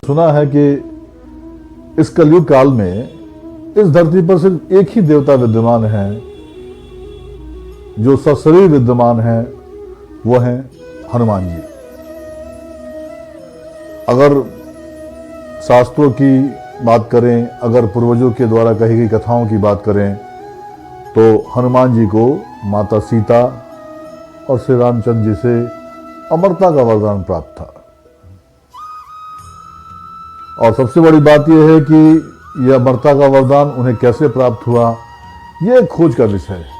सुना है कि इस कलयुग काल में इस धरती पर सिर्फ एक ही देवता विद्यमान है जो सशरीर विद्यमान है, वो है हनुमान जी। अगर शास्त्रों की बात करें, अगर पूर्वजों के द्वारा कही गई कथाओं की बात करें, तो हनुमान जी को माता सीता और श्री रामचंद्र जी से अमरता का वरदान प्राप्त था। और सबसे बड़ी बात यह है कि यह अमरता का वरदान उन्हें कैसे प्राप्त हुआ, यह एक खोज का विषय है।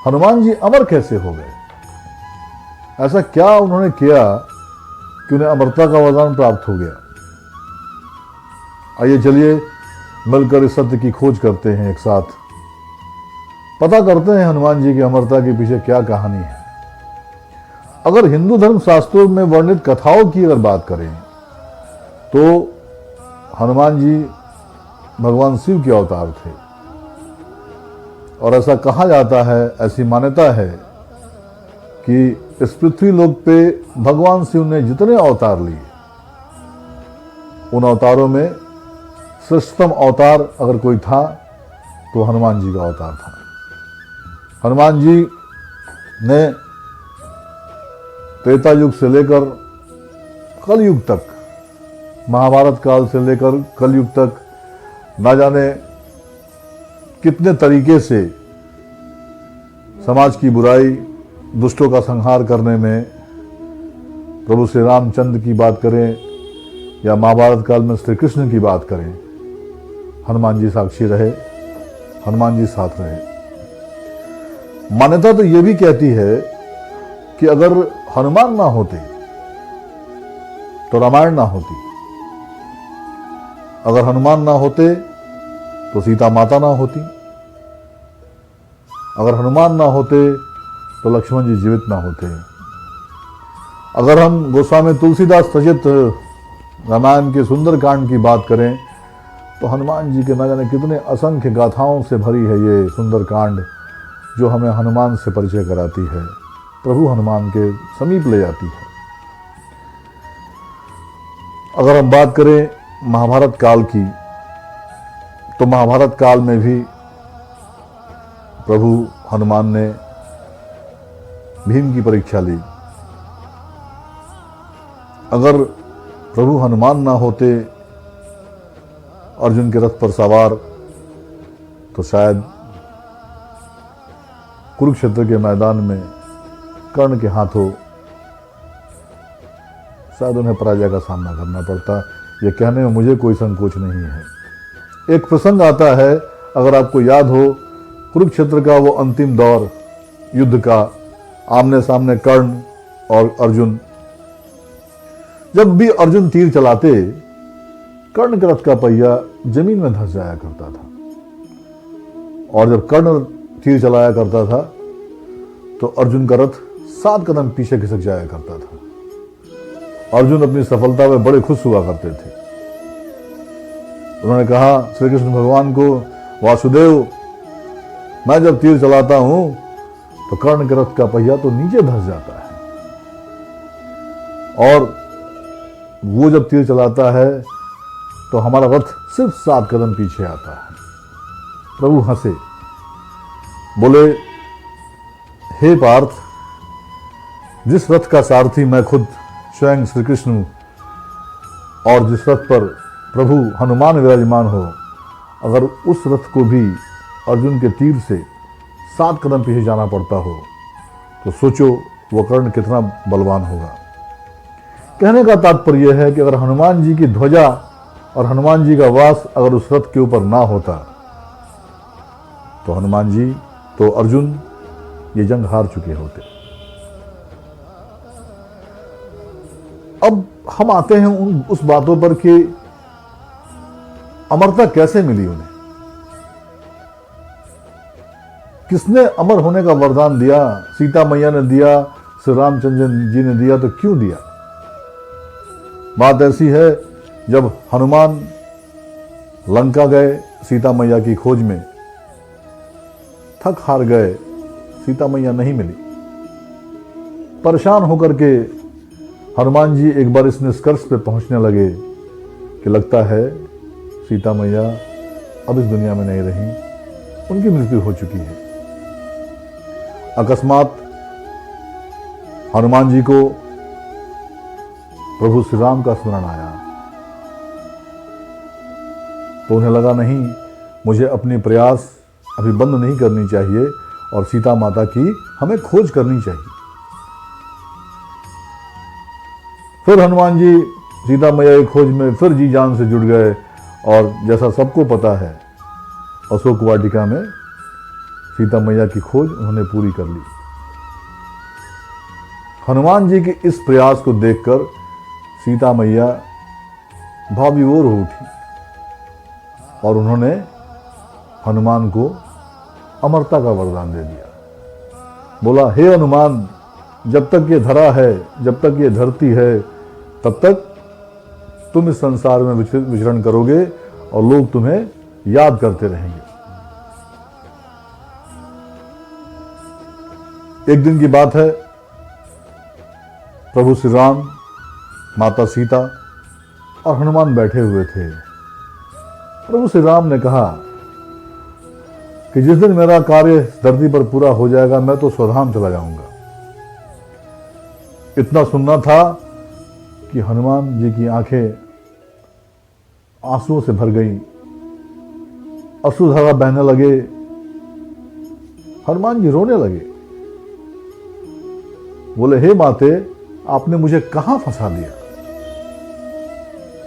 हनुमान जी अमर कैसे हो गए? ऐसा क्या उन्होंने किया कि उन्हें अमरता का वरदान प्राप्त हो गया? आइए चलिए मिलकर इस सत्य की खोज करते हैं, एक साथ पता करते हैं हनुमान जी की अमरता के पीछे क्या कहानी है। अगर हिंदू धर्म शास्त्रों में वर्णित कथाओं की अगर बात करें तो हनुमान जी भगवान शिव के अवतार थे। और ऐसा कहा जाता है, ऐसी मान्यता है कि इस पृथ्वी लोक पे भगवान शिव ने जितने अवतार लिए, उन अवतारों में श्रेष्ठतम अवतार अगर कोई था तो हनुमान जी का अवतार था। हनुमान जी ने त्रेता युग से लेकर कलयुग तक, महाभारत काल से लेकर कलयुग तक, ना जाने कितने तरीके से समाज की बुराई, दुष्टों का संहार करने में, प्रभु श्री रामचंद्र की बात करें या महाभारत काल में श्री कृष्ण की बात करें, हनुमान जी साक्षी रहे, हनुमान जी साथ रहे। मान्यता तो यह भी कहती है कि अगर हनुमान ना होते तो रामायण ना होती, अगर हनुमान ना होते तो सीता माता ना होती, अगर हनुमान ना होते तो लक्ष्मण जी जीवित ना होते। अगर हम गोस्वामी तुलसीदास रचित रामायण के सुंदर कांड की बात करें तो हनुमान जी के न जाने कितने असंख्य गाथाओं से भरी है ये सुंदर कांड, जो हमें हनुमान से परिचय कराती है, प्रभु हनुमान के समीप ले जाती है। अगर हम बात करें महाभारत काल की, तो महाभारत काल में भी प्रभु हनुमान ने भीम की परीक्षा ली। अगर प्रभु हनुमान ना होते अर्जुन के रथ पर सवार, तो शायद कुरुक्षेत्र के मैदान में कर्ण के हाथों शायद उन्हें पराजय का सामना करना पड़ता। यह कहने में मुझे कोई संकोच नहीं है। एक प्रसंग आता है, अगर आपको याद हो, कुरुक्षेत्र का वो अंतिम दौर युद्ध का, आमने सामने कर्ण और अर्जुन। जब भी अर्जुन तीर चलाते, कर्ण के रथ का पहिया जमीन में धंस जाया करता था, और जब कर्ण तीर चलाया करता था तो अर्जुन का रथ 7 कदम पीछे खिसक जाया करता था। अर्जुन अपनी सफलता में बड़े खुश हुआ करते थे। उन्होंने कहा श्री कृष्ण भगवान को, वासुदेव, मैं जब तीर चलाता हूं तो कर्ण के रथ का पहिया तो नीचे धंस जाता है, और वो जब तीर चलाता है तो हमारा रथ सिर्फ 7 कदम पीछे आता है। प्रभु हंसे, बोले, हे पार्थ, जिस रथ का सारथी मैं खुद स्वयं श्री कृष्ण हूं, और जिस रथ पर प्रभु हनुमान विराजमान हो, अगर उस रथ को भी अर्जुन के तीर से 7 कदम पीछे जाना पड़ता हो, तो सोचो वो कर्ण कितना बलवान होगा। कहने का तात्पर्य यह है कि अगर हनुमान जी की ध्वजा और हनुमान जी का वास अगर उस रथ के ऊपर ना होता, तो हनुमान जी, तो अर्जुन ये जंग हार चुके होते। अब हम आते हैं उस बातों पर कि अमरता कैसे मिली उन्हें, किसने अमर होने का वरदान दिया? सीता मैया ने दिया, श्री रामचंद्र जी ने दिया, तो क्यों दिया? बात ऐसी है, जब हनुमान लंका गए सीता मैया की खोज में, थक हार गए, सीता मैया नहीं मिली, परेशान होकर के हनुमान जी एक बार इस निष्कर्ष पे पहुंचने लगे कि लगता है सीता मैया अब इस दुनिया में नहीं रही, उनकी मृत्यु हो चुकी है। अकस्मात हनुमान जी को प्रभु श्री राम का स्मरण आया, तो उन्हें लगा नहीं, मुझे अपनी प्रयास अभी बंद नहीं करनी चाहिए और सीता माता की हमें खोज करनी चाहिए। फिर हनुमान जी सीता मैया की खोज में फिर जी जान से जुड़ गए और जैसा सबको पता है, अशोक वाटिका में सीता मैया की खोज उन्होंने पूरी कर ली। हनुमान जी के इस प्रयास को देखकर सीता मैया भावविभोर हो उठी और उन्होंने हनुमान को अमरता का वरदान दे दिया। बोला, हे हनुमान, जब तक ये धरा है, जब तक ये धरती है, तब तक तुम इस संसार में विचरण करोगे और लोग तुम्हें याद करते रहेंगे। एक दिन की बात है, प्रभु श्री राम, माता सीता और हनुमान बैठे हुए थे। प्रभु श्री राम ने कहा कि जिस दिन मेरा कार्य धरती पर पूरा हो जाएगा, मैं तो स्वधाम चला जाऊंगा। इतना सुनना था कि हनुमान जी की आंखें आंसुओं से भर गईं, अश्रुधारा बहने लगे, हनुमान जी रोने लगे। बोले, हे माते, आपने मुझे कहां फंसा दिया?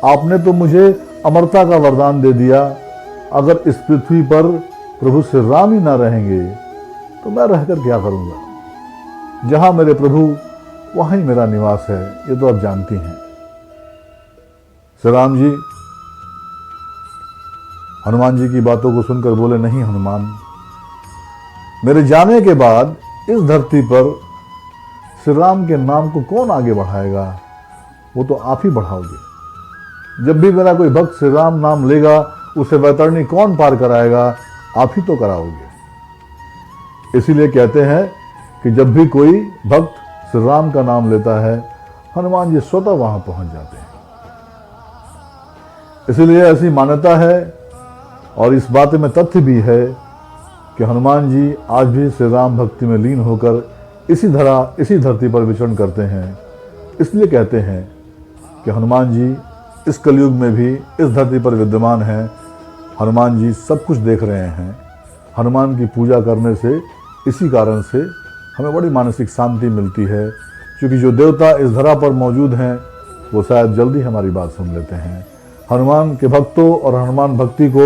आपने तो मुझे अमरता का वरदान दे दिया। अगर इस पृथ्वी पर प्रभु श्री राम ही ना रहेंगे तो मैं रहकर क्या करूंगा? जहां मेरे प्रभु वहीं मेरा निवास है, ये तो आप जानती हैं। श्री राम जी हनुमान जी की बातों को सुनकर बोले, नहीं हनुमान, मेरे जाने के बाद इस धरती पर श्री राम के नाम को कौन आगे बढ़ाएगा? वो तो आप ही बढ़ाओगे। जब भी मेरा कोई भक्त श्री राम नाम लेगा, उसे वैतरणी कौन पार कराएगा? आप ही तो कराओगे। इसीलिए कहते हैं कि जब भी कोई भक्त श्री राम का नाम लेता है, हनुमान जी स्वतः वहां पहुंच जाते हैं। इसलिए ऐसी मान्यता है और इस बात में तथ्य भी है कि हनुमान जी आज भी श्री राम भक्ति में लीन होकर इसी धरती पर विचरण करते हैं। इसलिए कहते हैं कि हनुमान जी इस कलयुग में भी इस धरती पर विद्यमान हैं। हनुमान जी सब कुछ देख रहे हैं। हनुमान की पूजा करने से, इसी कारण से हमें बड़ी मानसिक शांति मिलती है, क्योंकि जो देवता इस धरा पर मौजूद हैं वो शायद जल्दी हमारी बात सुन लेते हैं। हनुमान के भक्तों और हनुमान भक्ति को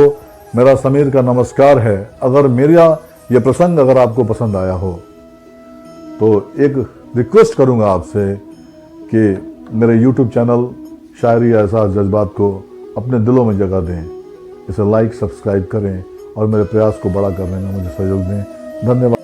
मेरा समीर का नमस्कार है। अगर मेरा यह प्रसंग अगर आपको पसंद आया हो तो एक रिक्वेस्ट करूंगा आपसे कि मेरे YouTube चैनल शायरी ऐसा जज्बात को अपने दिलों में जगह दें, इसे लाइक सब्सक्राइब करें और मेरे प्रयास को बड़ा करने में मुझे सहयोग दें। धन्यवाद।